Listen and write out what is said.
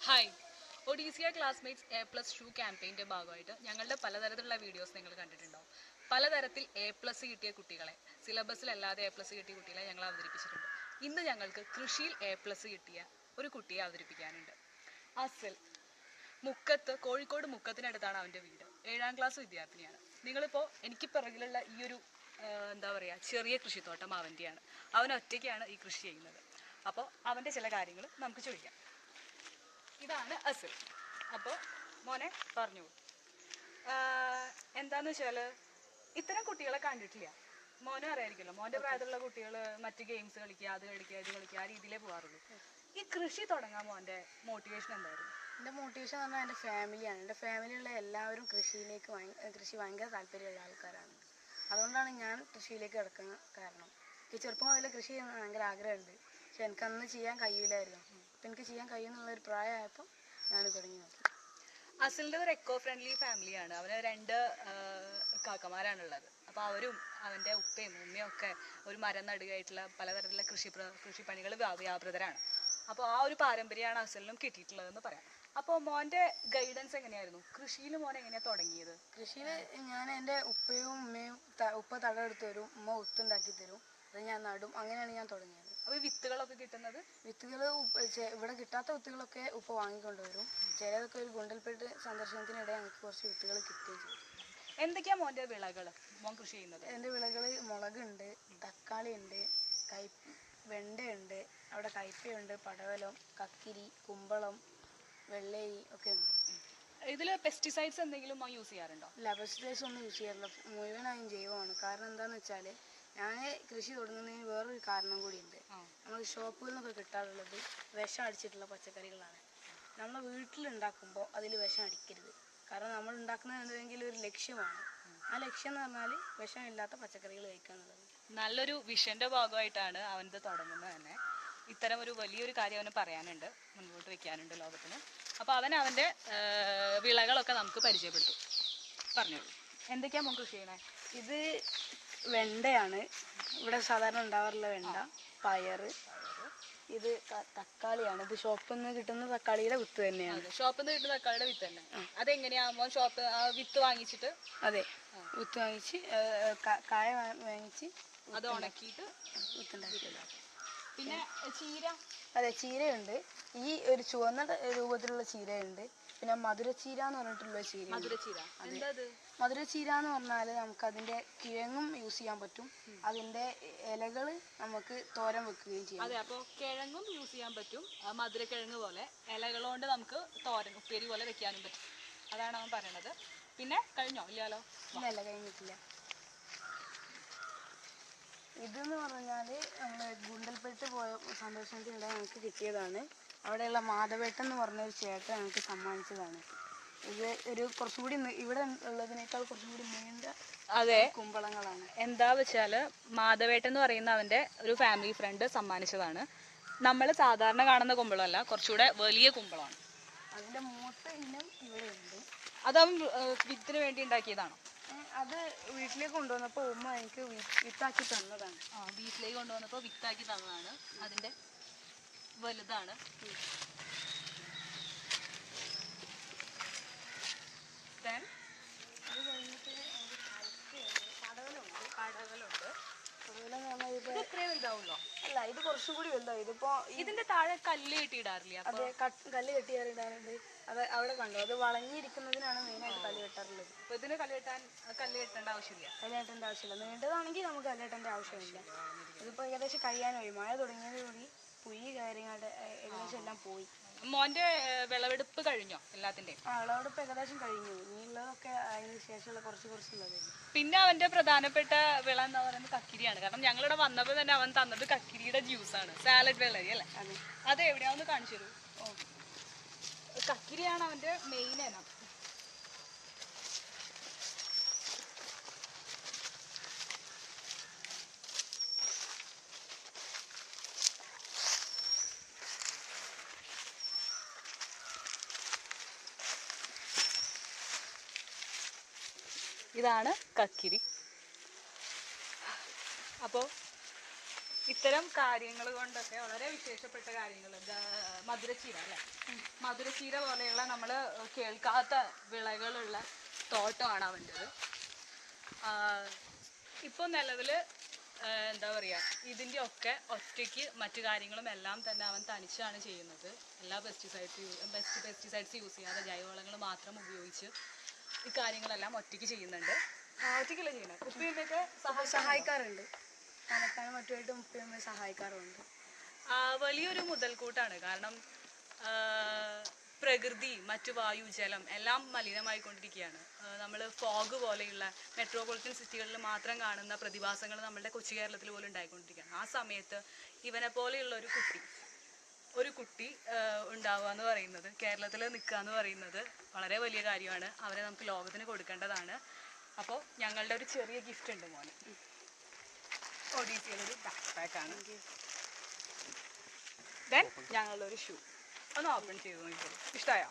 Hi, ഒഡീസിയ classmates A+2 ക്യാമ്പയിൻ്റെ ഭാഗമായിട്ട് ഞങ്ങളുടെ പലതരത്തിലുള്ള വീഡിയോസ് നിങ്ങൾ കണ്ടിട്ടുണ്ടാവും. പലതരത്തിൽ A+ കിട്ടിയ കുട്ടികളെ, സിലബസിലല്ലാതെ A+ കിട്ടിയ കുട്ടികളെ ഞങ്ങൾ അവതരിപ്പിച്ചിട്ടുണ്ട്. ഇന്ന് ഞങ്ങൾക്ക് കൃഷിയിൽ A+ കിട്ടിയ ഒരു കുട്ടിയെ അവതരിപ്പിക്കാനുണ്ട്. അസിൽ കോഴിക്കോട് മുക്കത്തിനടുത്താണ് അവൻ്റെ വീട്. 7ാം ക്ലാസ് വിദ്യാർത്ഥിനിയാണ്. നിങ്ങളിപ്പോൾ എനിക്ക് പിറകിലുള്ള ഈ ഒരു എന്താ പറയുക, ചെറിയ കൃഷിത്തോട്ടം അവൻ്റെയാണ്. അവൻ ഒറ്റയ്ക്കാണ് ഈ കൃഷി ചെയ്യുന്നത്. അപ്പോൾ അവൻ്റെ ചില കാര്യങ്ങൾ നമുക്ക് ചോദിക്കാം. ഇതാണ് അസിൽ. അപ്പോൾ മോനെ പറഞ്ഞു, എന്താന്ന് വെച്ചാൽ ഇത്തരം കുട്ടികളെ കണ്ടിട്ടില്ല. മോനെ അറിയായിരിക്കുമല്ലോ, മോൻ്റെ പ്രായത്തിലുള്ള കുട്ടികൾ മറ്റ് ഗെയിംസ് കളിക്കുക, അത് കളിക്കുക, ഇത് കളിക്കുക, ആ രീതിയിലേ പോകാറുള്ളൂ. ഈ കൃഷി തുടങ്ങാൻ മോൻ്റെ മോട്ടിവേഷൻ എന്തായിരുന്നു? എൻ്റെ മോട്ടിവേഷൻ എന്ന് പറഞ്ഞാൽ എൻ്റെ ഫാമിലിയാണ്. എൻ്റെ ഫാമിലിയുള്ള എല്ലാവരും കൃഷി ഭയങ്കര താല്പര്യമുള്ള ആൾക്കാരാണ്. അതുകൊണ്ടാണ് ഞാൻ കൃഷിയിലേക്ക് കിടക്കാൻ കാരണം. എനിക്ക് ചെറുപ്പം മുതലേ കൃഷി ചെയ്യാൻ ഭയങ്കര ആഗ്രഹമുണ്ട്. പക്ഷെ എനിക്കന്ന് ചെയ്യാൻ കഴിയില്ലായിരുന്നു. അപ്പം എനിക്ക് ചെയ്യാൻ കഴിയുമെന്നുള്ളൊരു പ്രായമായപ്പോൾ ഞാൻ തുടങ്ങി നോക്കി. അസിലിൻ്റെ ഒരു എക്കോ ഫ്രണ്ട്ലി ഫാമിലിയാണ്. അവന് 2 കാക്കമാരാണുള്ളത്. അപ്പോൾ അവരും അവൻ്റെ ഉപ്പയും ഉമ്മയും ഒക്കെ ഒരു മരം നടുകയായിട്ടുള്ള പലതരത്തിലുള്ള കൃഷിപ്പണികൾ വ്യാപൃതരാണ്. അപ്പോൾ ആ ഒരു പാരമ്പര്യമാണ് അസിലിനും കിട്ടിയിട്ടുള്ളതെന്ന് പറയാം. അപ്പോൾ മോൻ്റെ ഗൈഡൻസ് എങ്ങനെയായിരുന്നു? കൃഷിയിൽ മോൻ എങ്ങനെയാണ് തുടങ്ങിയത്? കൃഷിയിൽ ഞാൻ എൻ്റെ ഉപ്പയും ഉമ്മയും ഉപ്പ തടമെടുത്ത് തരും, ഉമ്മ ഒത്തുണ്ടാക്കി തരും, അത് ഞാൻ നടും. അങ്ങനെയാണ് ഞാൻ തുടങ്ങിയത്. അപ്പോൾ വിത്തുകളൊക്കെ കിട്ടുന്നത്? വിത്തുകൾ ഇവിടെ കിട്ടാത്ത വിത്തുകളൊക്കെ ഉപ്പ വാങ്ങിക്കൊണ്ടുവരും. ചിലതൊക്കെ ഒരു ഗുണ്ടൽപേട്ട് സന്ദർശനത്തിനിടെ ഞങ്ങൾക്ക് കുറച്ച് വിത്തുകൾ കിട്ടുകയും ചെയ്യും. എന്തൊക്കെയാണ് മോൻ്റെ വിളകൾ മോൻ കൃഷി ചെയ്യുന്നത്? എൻ്റെ വിളകൾ മുളകുണ്ട്, തക്കാളി ഉണ്ട്, വെണ്ടയുണ്ട്, അവിടെ കയ്പയുണ്ട്, പടവലം, കക്കിരി, കുമ്പളം, വെള്ളരി ഒക്കെ ഉണ്ട്. ഇതിൽ പെസ്റ്റിസൈഡ്സ് എന്തെങ്കിലും മോൻ യൂസ് ചെയ്യാറുണ്ടോ? ഇല്ല, പെസ്റ്റിസൈഡ്സ് ഒന്നും യൂസ് ചെയ്യാറില്ല. മുഴുവനായും ജൈവമാണ്. കാരണം എന്താണെന്ന് വെച്ചാൽ ഞാൻ കൃഷി തുടങ്ങുന്നതിന് വേറൊരു കാരണം കൂടിയുണ്ട്. നമുക്ക് ഷോപ്പുകളിൽ നിന്നൊക്കെ കിട്ടാറുള്ളത് വിഷം അടിച്ചിട്ടുള്ള പച്ചക്കറികളാണ്. നമ്മൾ വീട്ടിലുണ്ടാക്കുമ്പോൾ അതിൽ വിഷം അടിക്കരുത്. കാരണം നമ്മൾ ഉണ്ടാക്കുന്നത് എന്തെങ്കിലും ഒരു ലക്ഷ്യമാണ്. ആ ലക്ഷ്യം എന്ന് പറഞ്ഞാൽ വിഷമില്ലാത്ത പച്ചക്കറികൾ കഴിക്കുക എന്നുള്ളത്. നല്ലൊരു വിഷൻ്റെ ഭാഗമായിട്ടാണ് അവനത് തുടങ്ങുന്നത് തന്നെ. ഇത്തരം ഒരു വലിയൊരു കാര്യം അവന് പറയാനുണ്ട്, മുൻപോട്ട് വെക്കാനുണ്ട് ലോകത്തിന്. അപ്പോൾ അവൻ്റെ വിളകളൊക്കെ നമുക്ക് പരിചയപ്പെടുത്തും. പറഞ്ഞോളൂ, എന്തൊക്കെയാണ് മോൻ കൃഷി ചെയ്യണേ? ഇത് വെണ്ടയാണ്, ഇവിടെ സാധാരണ ഉണ്ടാവാറുള്ള വെണ്ട. പയറ്, ഇത് തക്കാളിയാണ്. ഇത് ഷോപ്പിൽ നിന്ന് കിട്ടുന്ന തക്കാളിയുടെ വിത്ത് തന്നെയാണ്. ഷോപ്പിൽ നിന്ന് കിട്ടുന്ന തക്കാളിയുടെ വിത്ത് തന്നെ. അതെങ്ങനെയാകുമ്പോൾ വിത്ത് വാങ്ങിച്ചിട്ട്? അതെ, വിത്ത് വാങ്ങിച്ച് കായ വാങ്ങിച്ച് അത് ഉണക്കിയിട്ട് വിത്തുണ്ടാക്കിയില്ല. പിന്നെ ചീര? അതെ, ചീരയുണ്ട്. ഈ ഒരു ചുവന്ന രൂപത്തിലുള്ള ചീരയുണ്ട്. പിന്നെ മധുരച്ചീര എന്ന് പറഞ്ഞിട്ടുള്ള ചീര. മധുരച്ചീര എന്ന് പറഞ്ഞാൽ നമുക്ക് അതിന്റെ കിഴങ്ങും യൂസ് ചെയ്യാൻ പറ്റും. അതിന്റെ ഇലകൾ നമുക്ക് തോരൻ വെക്കുകയും ചെയ്യാം. അതെ, അപ്പോൾ കിഴങ്ങും യൂസ് ചെയ്യാൻ പറ്റും. മധുരക്കിഴങ്ങ് പോലെ ഇലകൾ കൊണ്ട് നമുക്ക് തോരൻ ഉപ്പേരി പോലെ വെക്കാനും പറ്റും. അതാണ് അവൻ പറയണത്. പിന്നെ കഴിഞ്ഞോ? ഇല്ലല്ലോ. ഇല്ല, കഴിഞ്ഞിട്ടില്ല. ഇതെന്ന് പറഞ്ഞാൽ നമ്മൾ ഗുണ്ടൽപേട്ട് പോയ സന്ദർശനത്തിനിടെ ഞങ്ങൾക്ക് കിട്ടിയതാണ്. അവിടെയുള്ള മാധവേട്ടൻ എന്ന് പറഞ്ഞൊരു ചേട്ടൻ ഞങ്ങൾക്ക് സമ്മാനിച്ചതാണ്. ഇത് ഒരു കുറച്ചുകൂടി ഇവിടെ ഉള്ളതിനേക്കാൾ കുറച്ചുകൂടി നീണ്ട കുമ്പളങ്ങളാണ്. എന്താ വെച്ചാൽ മാധവേട്ടൻ എന്ന് പറയുന്ന അവൻ്റെ ഒരു ഫാമിലി ഫ്രണ്ട് സമ്മാനിച്ചതാണ്. നമ്മൾ സാധാരണ കാണുന്ന കുമ്പളമല്ല, കുറച്ചുകൂടെ വലിയ കുമ്പളമാണ്. അതിൻ്റെ മൂത്ത ഇനം ഇവിടെ ഉണ്ട്. അതവൻ വിത്തിന് വേണ്ടി ഉണ്ടാക്കിയതാണോ? അത് വീട്ടിലേക്ക് കൊണ്ടുവന്നപ്പോൾ ഉമ്മ എനിക്ക് വിത്താക്കി തന്നതാണ്. വീട്ടിലേക്ക് കൊണ്ടുവന്നപ്പോൾ വിത്താക്കി തന്നതാണ്. അതിൻ്റെ വലുതാണ്. അല്ല, ഇത് കുറച്ചും കൂടി വലുതാവും. ഇതിപ്പോ ഇതിന്റെ താഴെ കല്ല് കെട്ടിയിടാറില്ല? അതെ, കല്ല് കെട്ടിയിടാറുണ്ട്. അത് അവിടെ കണ്ടു. അത് വളഞ്ഞിരിക്കുന്നതിനാണ് മെയിനായിട്ട് കല്ല് കെട്ടാറുള്ളത്. അപ്പൊ ഇതിന് കല്ല് കെട്ടേണ്ട ആവശ്യമില്ല. നീണ്ടതാണെങ്കിൽ നമുക്ക് കല്ല് കെട്ടേണ്ട ആവശ്യമില്ല. ഇതിപ്പോ ഏകദേശം കഴിയാനായി. മഴ തുടങ്ങിയതോടുകൂടി പുഴി കാര്യങ്ങളുടെ ഏകദേശം എല്ലാം പോയി. മോന്റെ വിളവെടുപ്പ് കഴിഞ്ഞോ എല്ലാത്തിന്റെയും? വിളവെടുപ്പ് ഏകദേശം കഴിഞ്ഞു. ഇനിയുള്ളതൊക്കെ അതിന് ശേഷമുള്ള കുറച്ചുള്ളത്. പിന്നെ അവന്റെ പ്രധാനപ്പെട്ട വിള എന്ന് പറയുന്നത് കക്കിരിയാണ്. കാരണം ഞങ്ങളിവിടെ വന്നപ്പോൾ തന്നെ അവൻ തന്നത് കക്കിരിയുടെ ജ്യൂസാണ്, സാലഡ് വെള്ളരി അല്ലേ? അത് എവിടെയാന്ന് കാണിച്ചു തരൂ. കക്കിരിയാണ് അവന്റെ മെയിൻ ഇനം. ഇതാണ് കക്കിരി. അപ്പോൾ ഇത്തരം കാര്യങ്ങൾ കൊണ്ടൊക്കെ വളരെ വിശേഷപ്പെട്ട കാര്യങ്ങൾ, മധുരച്ചീര അല്ലേ, മധുരച്ചീര പോലെയുള്ള നമ്മൾ കേൾക്കാത്ത വിളകളുള്ള തോട്ടമാണ് അവൻ്റെത്. ഇപ്പോൾ നിലവിൽ എന്താ പറയുക, ഇതിൻ്റെ ഒക്കെ ഒറ്റയ്ക്ക് മറ്റു കാര്യങ്ങളും എല്ലാം തന്നെ അവൻ തനിച്ചാണ് ചെയ്യുന്നത്. എല്ലാ പെസ്റ്റിസൈഡ്സ് യൂസ് ചെയ്യാതെ ജൈവവളങ്ങൾ മാത്രം ഉപയോഗിച്ച് ഈ കാര്യങ്ങളെല്ലാം ഒറ്റയ്ക്ക് ചെയ്യുന്നുണ്ട്. ഒറ്റയ്ക്കല്ല ചെയ്യുന്നത്, ഉപ്പിയൊക്കെ സഹായിക്കാറുണ്ട്. നനക്കാനും മറ്റുമായിട്ട് ഉപ്പയമ്മ സഹായിക്കാറുണ്ട്. വലിയൊരു മുതൽക്കൂട്ടാണ്. കാരണം പ്രകൃതി, മറ്റു വായു, ജലം എല്ലാം മലിനമായിക്കൊണ്ടിരിക്കുകയാണ്. നമ്മൾ ഫോഗ് പോലെയുള്ള മെട്രോപൊളിറ്റൻ സിറ്റികളിൽ മാത്രം കാണുന്ന പ്രതിഭാസങ്ങൾ നമ്മുടെ കൊച്ചു കേരളത്തിൽ പോലും ഉണ്ടായിക്കൊണ്ടിരിക്കുകയാണ്. ആ സമയത്ത് ഇവനെ പോലെയുള്ള ഒരു കുട്ടി ഉണ്ടാവുക എന്ന് പറയുന്നത്, കേരളത്തിൽ നിൽക്കുക എന്ന് പറയുന്നത് വളരെ വലിയ കാര്യമാണ്. അവരെ നമുക്ക് ലോകത്തിന് കൊടുക്കേണ്ടതാണ്. അപ്പോൾ ഞങ്ങളുടെ ഒരു ചെറിയ ഗിഫ്റ്റ് ഉണ്ട് മോനെ. ഒഡീസിയിലൊരു ബാക്ക് പാക്കാണ്. ദെൻ ഞങ്ങളുടെ ഒരു ഷൂ ഒന്ന് ഓപ്പൺ ചെയ്ത് നോക്കിക്കോളൂ. ഇഷ്ടമായോ?